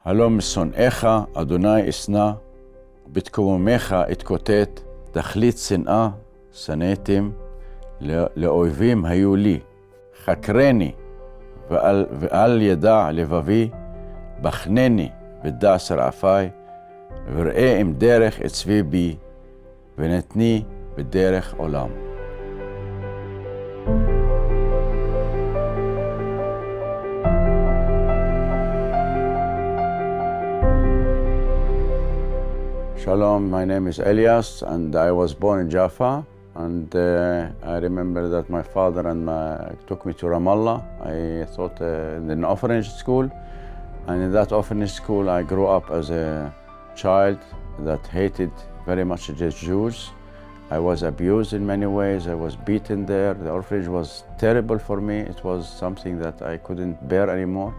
הלום שונאיך, אדוני אשנא, בתקוממיך אתקוטט, תכלית שנאה, שנאתם, לאויבים היו לי. חקרני, ואל ידע לבבי, בחנני ודע שרעפי, וראה אם דרך אצבי בי, ונתני בדרך עולם. Shalom, my name is Elias and I was born in Jaffa, and I remember that my father took me to Ramallah. I taught in an orphanage school, and in that orphanage school I grew up as a child that hated very much the Jews. I was abused in many ways. I was beaten there. The orphanage was terrible for me. It was something that I couldn't bear anymore,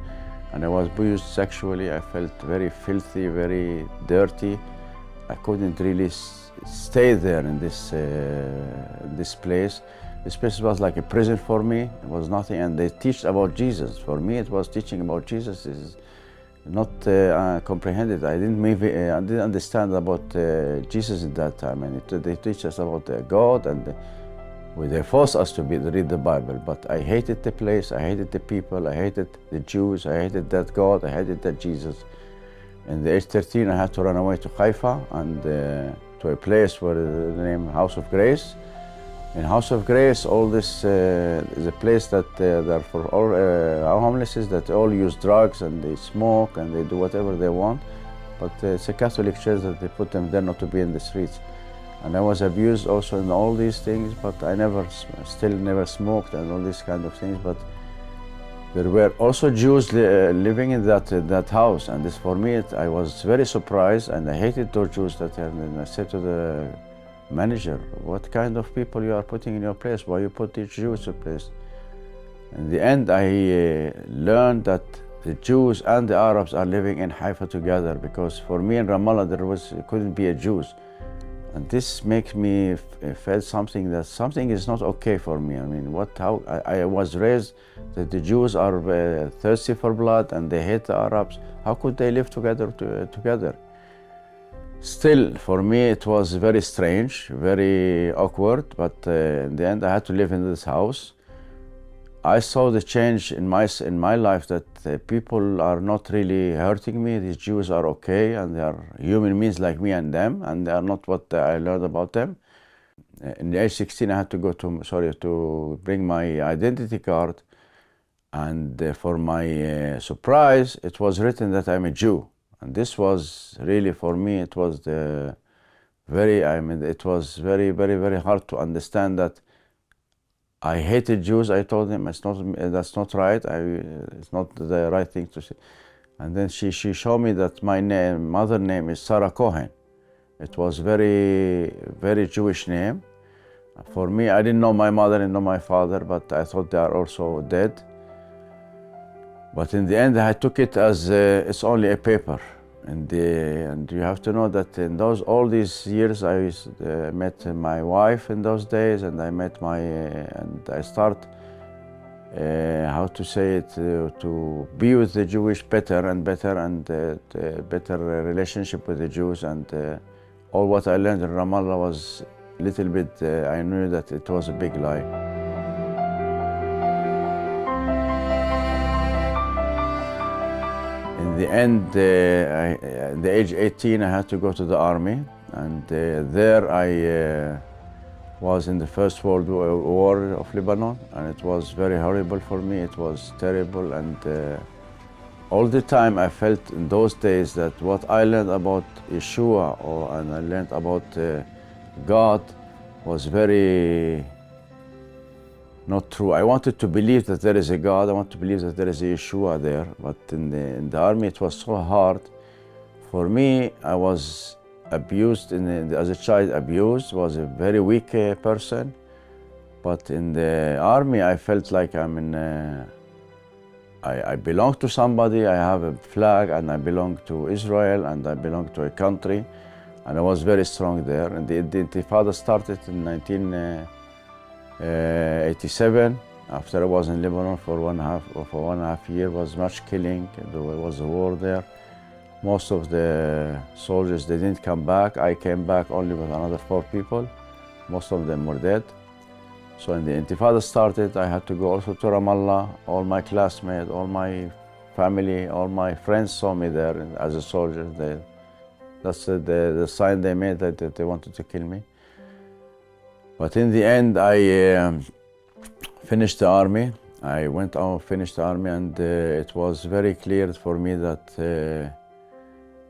and I was abused sexually. I felt very filthy, very dirty. I couldn't really stay there in this place. This place was like a prison for me. It was nothing, and they teach about Jesus. For me, it was teaching about Jesus is not comprehended. I didn't understand about Jesus at that time, and they teach us about God, and they force us to read the Bible. But I hated the place. I hated the people. I hated the Jews. I hated that God. I hated that Jesus. In the age 13, I had to run away to Haifa and to a place where the name House of Grace. In House of Grace, all this is a place that they're for all homeless, that all use drugs and they smoke and they do whatever they want. But it's a Catholic church that they put them there not to be in the streets. And I was abused also in all these things, but I still never smoked and all these kind of things. But there were also Jews living in that house, and this for me, I was very surprised, and I hated those Jews. And I said to the manager, "What kind of people you are putting in your place? Why you put these Jews in place?" In the end, I learned that the Jews and the Arabs are living in Haifa together, because for me in Ramallah there couldn't be a Jews. And this makes me feel something is not okay for me. I mean, how I was raised that the Jews are thirsty for blood and they hate the Arabs. How could they live together? Still, for me, it was very strange, very awkward. But in the end, I had to live in this house. I saw the change in my life, that people are not really hurting me. These Jews are okay, and they are human beings like me and them, and they are not what I learned about them. In the age 16, I had to go to bring my identity card, and for my surprise, it was written that I'm a Jew, and this was really for me. It was it was very, very, very hard to understand that. I hated Jews. I told him that's not right. It's not the right thing to say. And then she showed me that my mother name is Sarah Cohen. It was very, very Jewish name. For me, I didn't know my mother and know my father, but I thought they are also dead. But in the end, I took it as it's only a paper. And you have to know that in all these years, I met my wife in those days, and I met and I start, how to say it, to be with the Jewish better and better, and better relationship with the Jews. And all what I learned in Ramallah was a little bit, I knew that it was a big lie. In the end, at the age 18, I had to go to the army, and there I was in the First World War of Lebanon, and it was very horrible for me. It was terrible, and all the time I felt in those days that what I learned about Yeshua and I learned about God was very not true. I wanted to believe that there is a God. I want to believe that there is a Yeshua there. But in the army, it was so hard. For me, I was abused as a child. Abused, was a very weak person. But in the army, I felt like I belong to somebody. I have a flag, and I belong to Israel, and I belong to a country. And I was very strong there. And the Intifada started in 1987, after I was in Lebanon for one and a half year. Was much killing. There was a war there, Most of the soldiers, they didn't come back. I came back only with another 4 people. Most of them were dead. So when the Intifada started, I had to go also to Ramallah. All my classmates, all my family, all my friends saw me there as a soldier. That's the sign they made that they wanted to kill me. But in the end, I finished the army. I went out, finished the army, and it was very clear for me that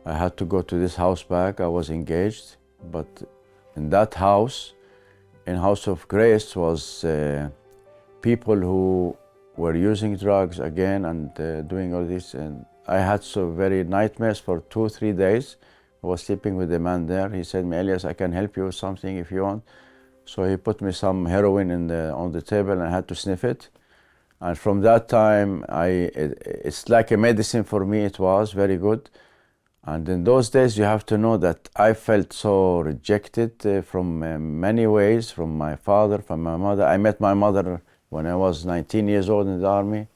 I had to go to this house back. I was engaged, but in that house, in House of Grace, was people who were using drugs again and doing all this. And I had so very nightmares for 2-3 days. I was sleeping with the man there. He said, Elias, I can help you with something if you want. So he put me some heroin on the table, and I had to sniff it. And from that time, it's like a medicine for me. It was very good. And in those days, you have to know that I felt so rejected from many ways, from my father, from my mother. I met my mother when I was 19 years old in the army.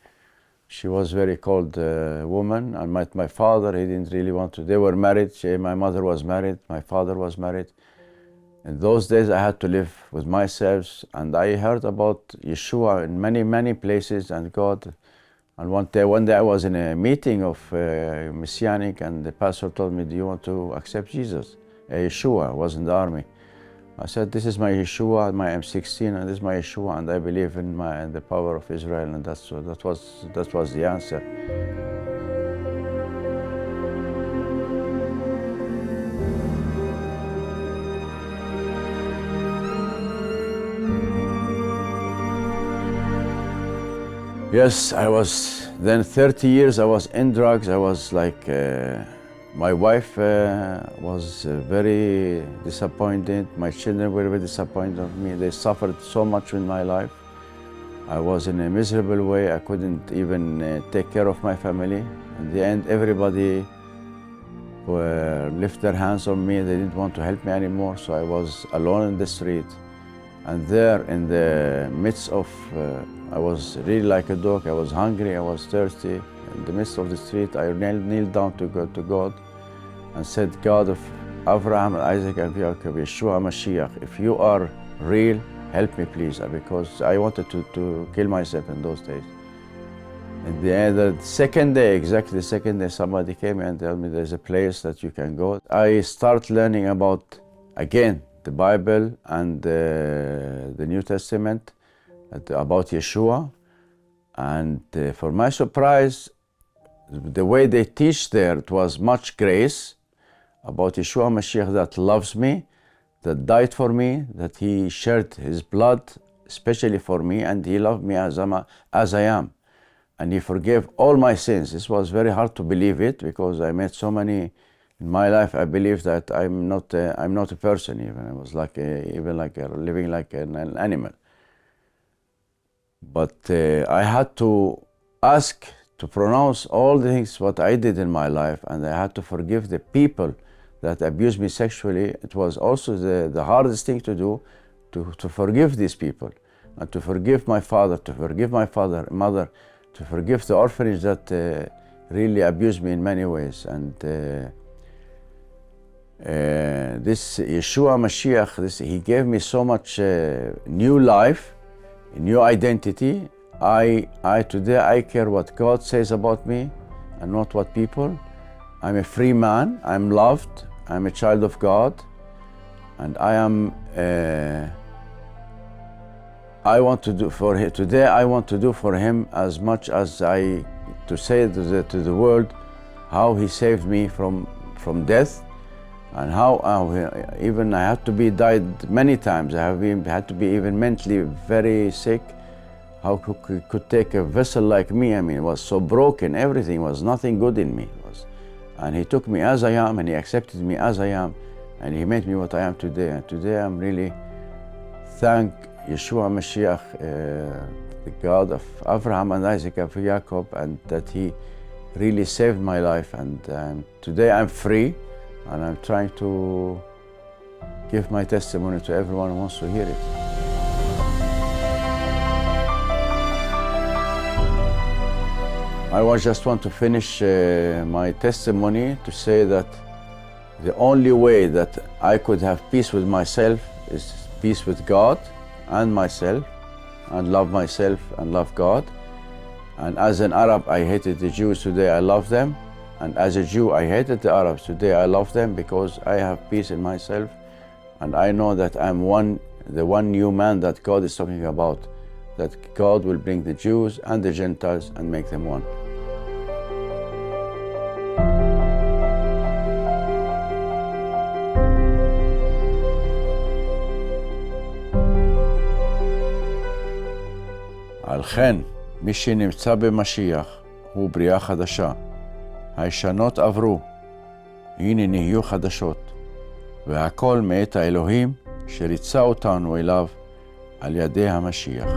She was a very cold woman. I met my father. He didn't really want to. They were married. My mother was married. My father was married. In those days, I had to live with myself, and I heard about Yeshua in many, many places and God. And one day I was in a meeting of Messianic, and the pastor told me, do you want to accept Jesus? Yeshua. I was in the army. I said, this is my Yeshua, my M16, and this is my Yeshua, and I believe in the power of Israel, and that was the answer. Yes, I was then 30 years. I was in drugs. I was like, my wife was very disappointed. My children were very disappointed of me. They suffered so much in my life. I was in a miserable way. I couldn't even take care of my family. In the end, everybody lifted their hands on me. They didn't want to help me anymore. So I was alone in the street. And there in the midst of, I was really like a dog. I was hungry, I was thirsty. In the midst of the street, I kneeled down to God and said, God of Abraham, Isaac, and Jacob, Yeshua Mashiach, if you are real, help me please, because I wanted to kill myself in those days. And the second day, exactly the second day, somebody came and told me there's a place that you can go. I start learning about, again, the Bible and the New Testament, about Yeshua. And for my surprise, the way they teach there, it was much grace about Yeshua Mashiach that loves me, that died for me, that he shed his blood especially for me, and he loved me as I am. And he forgave all my sins. This was very hard to believe it, because I met so many in my life. I believe that I'm not a person even. I was like living like an animal. But I had to ask to pronounce all the things what I did in my life, and I had to forgive the people that abused me sexually. It was also the hardest thing to do, to forgive these people, and to forgive my father, to forgive my mother, to forgive the orphanage that really abused me in many ways. And this Yeshua Mashiach, he gave me so much new life, a new identity. Today I care what God says about me and not what people. I'm a free man, I'm loved, I'm a child of God, and I want to do for him, today I want to do for him as much as to say to the world how he saved me from death, and how even I had to be died many times. I had to be even mentally very sick. How could take a vessel like me? I mean, it was so broken, everything was nothing good in me. And he took me as I am, and he accepted me as I am, and he made me what I am today. And today I'm really thank Yeshua Mashiach, the God of Abraham and Isaac and Jacob, and that he really saved my life. And today I'm free, and I'm trying to give my testimony to everyone who wants to hear it. I just want to finish my testimony to say that the only way that I could have peace with myself is peace with God and myself, and love myself and love God. And as an Arab, I hated the Jews. Today I love them. And as a Jew, I hated the Arabs. Today I love them because I have peace in myself. And I know that I'm the one new man that God is talking about, that God will bring the Jews and the Gentiles and make them one. על כן, מי שנמצא במשיח הוא בריאה חדשה. הישנות עברו, הנה נהיו חדשות. והכל מאת האלוהים שריצה אותנו אליו על ידי המשיח.